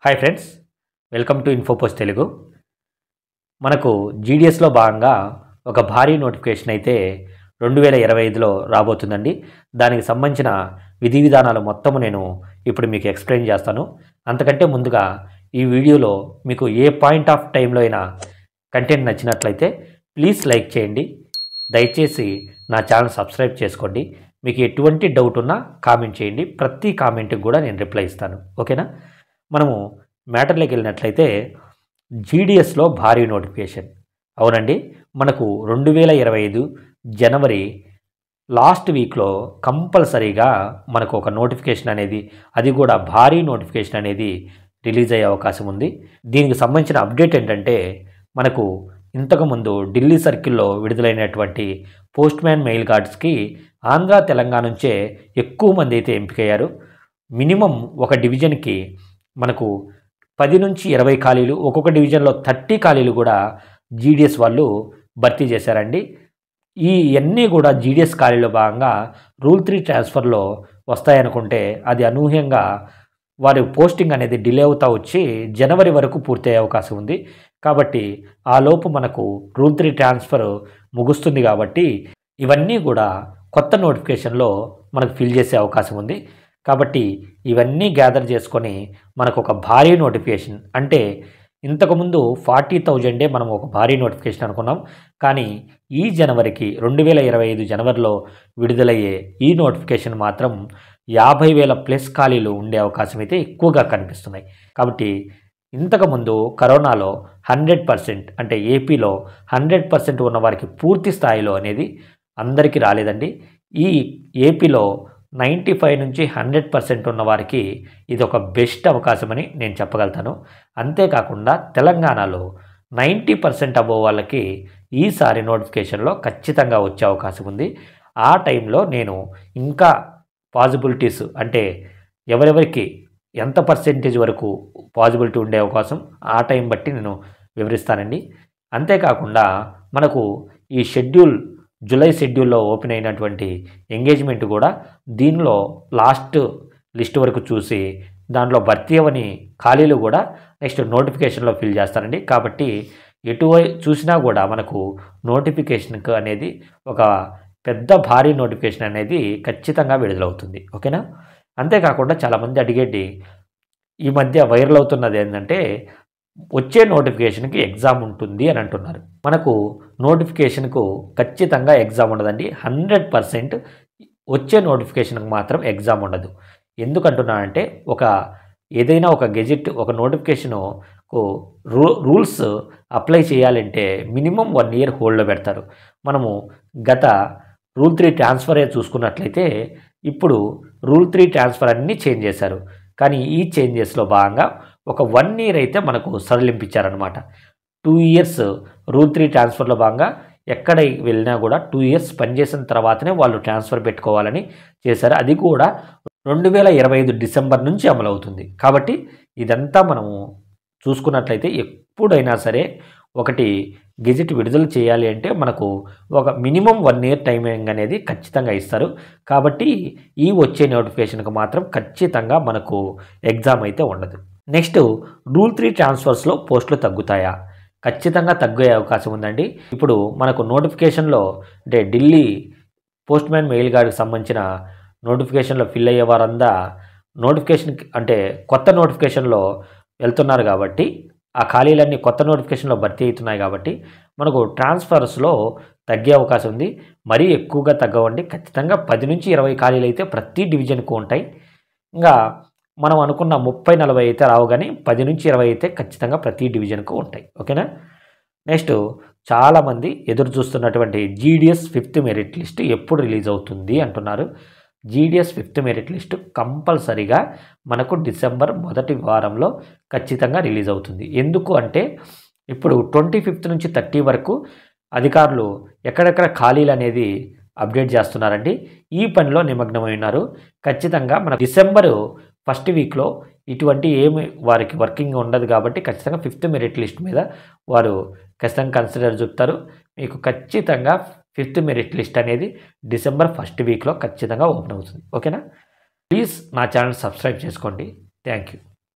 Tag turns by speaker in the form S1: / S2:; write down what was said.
S1: Hi friends, welcome to Infopost Telugu. మనకు జీడిఎస్లో భాగంగా ఒక భారీ నోటిఫికేషన్ అయితే 2025లో రాబోతుందండి. దానికి సంబంధించిన విధి విధానాలు మొత్తము నేను ఇప్పుడు మీకు ఎక్స్ప్లెయిన్ చేస్తాను. అంతకంటే ముందుగా ఈ వీడియోలో మీకు ఏ పాయింట్ ఆఫ్ టైంలో అయినా కంటెంట్ నచ్చినట్లయితే ప్లీజ్ లైక్ చేయండి. దయచేసి నా ఛానల్ సబ్స్క్రైబ్ చేసుకోండి. మీకు ఎటువంటి డౌట్ ఉన్నా కామెంట్ చేయండి. ప్రతి కామెంట్కి కూడా నేను రిప్లై ఇస్తాను. ఓకేనా? మనము మ్యాటర్లోకి వెళ్ళినట్లయితే జీడిఎస్లో భారీ నోటిఫికేషన్. అవునండి, మనకు 2025 జనవరి లాస్ట్ వీక్లో కంపల్సరీగా మనకు ఒక నోటిఫికేషన్ అనేది, అది కూడా భారీ నోటిఫికేషన్ అనేది రిలీజ్ అయ్యే అవకాశం ఉంది. దీనికి సంబంధించిన అప్డేట్ ఏంటంటే, మనకు ఇంతకుముందు ఢిల్లీ సర్కిల్లో విడుదలైనటువంటి పోస్ట్ మ్యాన్ మెయిల్ గార్డ్స్కి ఆంధ్ర తెలంగాణ నుంచే ఎక్కువ మంది అయితే ఎంపికయ్యారు. మినిమం ఒక డివిజన్కి మనకు 10 నుంచి 20 ఖాళీలు, ఒక్కొక్క డివిజన్లో 30 ఖాళీలు కూడా జీడిఎస్ వాళ్ళు భర్తీ చేశారండి. ఇవన్నీ కూడా జీడిఎస్ ఖాళీలో భాగంగా రూల్ 3 ట్రాన్స్ఫర్లో వస్తాయనుకుంటే అది అనూహ్యంగా వారి పోస్టింగ్ అనేది డిలే అవుతా వచ్చి జనవరి వరకు పూర్తయ్యే అవకాశం ఉంది. కాబట్టి ఆ లోపు మనకు రూల్ 3 ట్రాన్స్ఫర్ ముగుస్తుంది. కాబట్టి ఇవన్నీ కూడా కొత్త నోటిఫికేషన్లో మనకు ఫిల్ చేసే అవకాశం ఉంది. కాబట్టి ఇవన్నీ గ్యాదర్ చేసుకొని మనకు ఒక భారీ నోటిఫికేషన్, అంటే ఇంతకుముందు 40,000 మనం ఒక భారీ నోటిఫికేషన్ అనుకున్నాం. కానీ ఈ జనవరికి 2025 జనవరిలో విడుదలయ్యే ఈ నోటిఫికేషన్ మాత్రం 50,000 ప్లస్ ఖాళీలు ఉండే అవకాశం అయితే ఎక్కువగా కనిపిస్తున్నాయి. కాబట్టి ఇంతకుముందు కరోనాలో 100%, అంటే ఏపీలో 100% ఉన్న వారికి పూర్తి స్థాయిలో అనేది అందరికీ రాలేదండి. ఈ ఏపీలో 95 నుంచి 100% ఉన్న వారికి ఇది ఒక బెస్ట్ అవకాశమని నేను చెప్పగలుగుతాను. అంతేకాకుండా తెలంగాణలో 90% అబోవ్ వాళ్ళకి ఈసారి నోటిఫికేషన్లో ఖచ్చితంగా వచ్చే అవకాశం ఉంది. ఆ టైంలో నేను ఇంకా పాజిబిలిటీస్, అంటే ఎవరెవరికి ఎంత పర్సెంటేజ్ వరకు పాజిబిలిటీ ఉండే అవకాశం, ఆ టైం బట్టి నేను వివరిస్తానండి. అంతేకాకుండా మనకు ఈ జూలై షెడ్యూల్లో ఓపెన్ అయినటువంటి ఎంగేజ్మెంట్ కూడా దీనిలో లాస్ట్ లిస్ట్ వరకు చూసి దాంట్లో భర్తీ అవని ఖాళీలు కూడా నెక్స్ట్ నోటిఫికేషన్లో ఫిల్ చేస్తారండి. కాబట్టి చూసినా కూడా మనకు నోటిఫికేషన్కి అనేది ఒక పెద్ద భారీ నోటిఫికేషన్ అనేది ఖచ్చితంగా విడుదలవుతుంది. ఓకేనా? అంతేకాకుండా చాలామంది అడిగేది, ఈ మధ్య వైరల్ అవుతున్నది ఏంటంటే, వచ్చే నోటిఫికేషన్కి ఎగ్జామ్ ఉంటుంది అని అంటున్నారు. మనకు నోటిఫికేషన్కు ఖచ్చితంగా ఎగ్జామ్ ఉండదండి. 100% వచ్చే నోటిఫికేషన్కి మాత్రం ఎగ్జామ్ ఉండదు. ఎందుకంటున్నానంటే, ఏదైనా ఒక గెజిట్, ఒక నోటిఫికేషన్కు రూల్స్ అప్లై చేయాలంటే మినిమం 1 ఇయర్ హోల్డ్లో పెడతారు. మనము గత రూల్ 3 ట్రాన్స్ఫరే చూసుకున్నట్లయితే ఇప్పుడు రూల్ 3 ట్రాన్స్ఫర్ అన్నీ చేంజ్ చేశారు. కానీ ఈ చేంజెస్లో భాగంగా ఒక 1 ఇయర్ అయితే మనకు సడలింపించారనమాట. 2 ఇయర్స్ రూల్ 3 ట్రాన్స్ఫర్లో భాగంగా ఎక్కడ వెళ్ళినా కూడా 2 ఇయర్స్ పనిచేసిన తర్వాతనే వాళ్ళు ట్రాన్స్ఫర్ పెట్టుకోవాలని చేశారు. అది కూడా 2025 డిసెంబర్ నుంచి అమలవుతుంది. కాబట్టి ఇదంతా మనము చూసుకున్నట్లయితే ఎప్పుడైనా సరే ఒకటి గెజిట్ విడుదల చేయాలి అంటే మనకు ఒక మినిమం 1 ఇయర్ టైమింగ్ అనేది ఖచ్చితంగా ఇస్తారు. కాబట్టి ఈ వచ్చే నోటిఫికేషన్కి మాత్రం ఖచ్చితంగా మనకు ఎగ్జామ్ అయితే ఉండదు. నెక్స్ట్, రూల్ 3 ట్రాన్స్ఫర్స్లో పోస్టులు తగ్గుతాయా? ఖచ్చితంగా తగ్గే అవకాశం ఉందండి. ఇప్పుడు మనకు నోటిఫికేషన్లో, అంటే ఢిల్లీ పోస్ట్ మ్యాన్ మెయిల్ గార్డ్కి సంబంధించిన నోటిఫికేషన్లో ఫిల్ అయ్యే వారంతా నోటిఫికేషన్, అంటే కొత్త నోటిఫికేషన్లో వెళ్తున్నారు. కాబట్టి ఆ ఖాళీలన్నీ కొత్త నోటిఫికేషన్లో భర్తీ అవుతున్నాయి. కాబట్టి మనకు ట్రాన్స్ఫర్స్లో తగ్గే అవకాశం ఉంది. మరీ ఎక్కువగా తగ్గవండి. ఖచ్చితంగా 10 నుంచి 20 ఖాళీలు అయితే ప్రతి డివిజన్కు ఉంటాయి. ఇంకా మనం అనుకున్న 30-40 అయితే రావు, కానీ 10 నుంచి 20 అయితే ఖచ్చితంగా ప్రతి డివిజన్కు ఉంటాయి. ఓకేనా? నెక్స్ట్, చాలామంది ఎదురు చూస్తున్నటువంటి జీడిఎస్ 5th మెరిట్ లిస్ట్ ఎప్పుడు రిలీజ్ అవుతుంది అంటున్నారు. జీడిఎస్ 5th మెరిట్ లిస్టు కంపల్సరీగా మనకు డిసెంబర్ మొదటి వారంలో ఖచ్చితంగా రిలీజ్ అవుతుంది. ఎందుకు అంటే, ఇప్పుడు 25th నుంచి 30 వరకు అధికారులు ఎక్కడెక్కడ ఖాళీలు అనేది అప్డేట్ చేస్తున్నారండి. ఈ పనిలో నిమగ్నమై ఉన్నారు. ఖచ్చితంగా మన డిసెంబరు 1st వీక్లో ఇటువంటి ఏమి వారికి వర్కింగ్ ఉండదు. కాబట్టి ఖచ్చితంగా 5th మెరిట్ లిస్ట్ మీద వారు ఖచ్చితంగా కన్సిడర్ చూపుతారు. మీకు ఖచ్చితంగా 5th మెరిట్ లిస్ట్ అనేది డిసెంబర్ 1st వీక్లో ఖచ్చితంగా ఓపెన్ అవుతుంది. ఓకేనా? ప్లీజ్ నా ఛానల్ సబ్స్క్రైబ్ చేసుకోండి. Thank you.